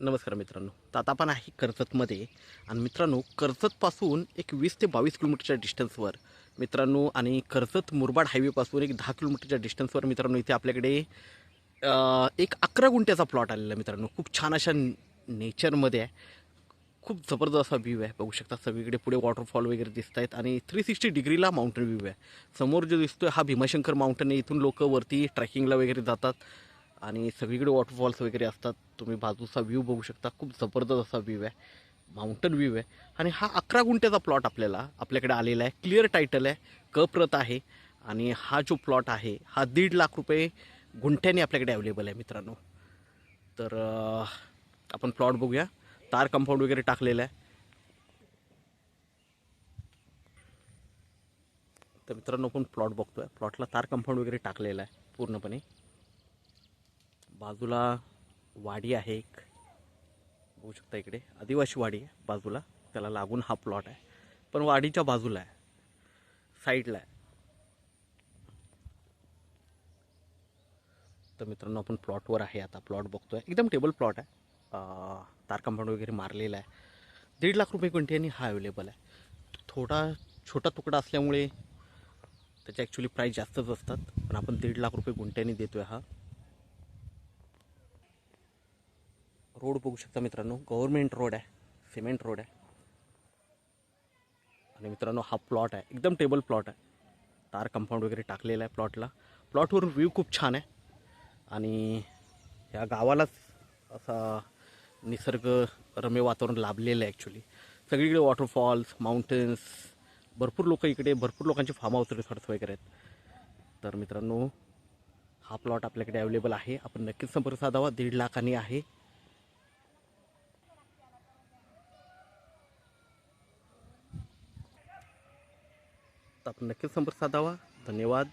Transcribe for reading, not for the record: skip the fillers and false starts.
नमस्कार मित्रांनो. तर आता आपण आहे कर्जतमध्ये आणि मित्रांनो कर्जतपासून एक 20 ते 22 किलोमीटरच्या डिस्टन्सवर मित्रांनो आणि कर्जत मुरबाड हायवेपासून एक 10 किलोमीटरच्या डिस्टन्सवर मित्रांनो इथे आपल्याकडे एक 11 गुंठ्याचा प्लॉट आलेला आहे मित्रांनो. खूप छान अशा नेचरमध्ये आहे. खूप जबरदस्त असा व्ह्यू आहे. बघू शकता सगळीकडे पुढे वॉटरफॉल वगैरे दिसत आहेत आणि 360 डिग्रीला माउंटेन व्ह्यू आहे. समोर जो दिसतोय हा भीमाशंकर माउंटन आहे. इथून लोक वरती ट्रेकिंगला वगैरे जातात आणि सगळीकडे वॉटरफॉल्स वगैरे असतात. तुम्ही बाजूचा व्ह्यू बघू शकता. खूप जबरदस्त असा व्ह्यू आहे. माउंटन व्ह्यू आहे आणि हा 11 गुंठ्याचा प्लॉट आपल्याकडे आलेला आहे. क्लिअर टायटल आहे, क प्रत आहे आणि हा जो प्लॉट आहे हा 1.5 लाख रुपये गुंठ्याने आपल्याकडे अवेलेबल आहे मित्रांनो. तर आपण प्लॉट बघूया. तार कंपाऊंड वगैरे टाकलेलं आहे. तर मित्रांनो आपण प्लॉट बघतोय. प्लॉटला तार कंपाऊंड वगैरे टाकलेलं आहे पूर्णपणे. बाजूला वाडी आहे एक, बघू शकता. इकडे आदिवासी वाडी आहे बाजूला, त्याला लागून हा प्लॉट आहे. पण वाडीच्या बाजूला आहे, साईडला आहे. तर मित्रांनो आपण प्लॉटवर आहे. आता प्लॉट बघतोय, एकदम टेबल प्लॉट आहे. तार कंपाऊंड वगैरे मारलेला आहे. 1.5 लाख रुपये क्विंटलनी हा अवेलेबल आहे. थोडा छोटा तुकडा असल्यामुळे त्याच्या ॲक्च्युली प्राईस जास्तच असतात, पण आपण 1.5 लाख रुपये गुंठ्याने देतोय. हा रोड बघू शकता मित्रांनो, गव्हर्मेंट रोड आहे, सिमेंट रोड आहे. आणि मित्रांनो हा प्लॉट आहे, एकदम टेबल प्लॉट आहे. तार कंपाऊंड वगैरे टाकलेला आहे प्लॉटला. प्लॉटवरून व्ह्यू खूप छान आहे आणि या गावालाच असा निसर्गरम्य वातावरण लाभलेलं आहे ॲक्च्युली. सगळीकडे वॉटरफॉल्स, माउंटन्स, भरपूर लोक इकडे, भरपूर लोकांचे फार्म हाऊस रिसॉर्ट्स वगैरे आहेत. तर मित्रांनो हा प्लॉट आपल्याकडे अवेलेबल आहे. आपण नक्कीच संपर्क साधावा. 1.5 लाखांनी आहे. तर आपण नक्कीच संपर्क साधावा. धन्यवाद.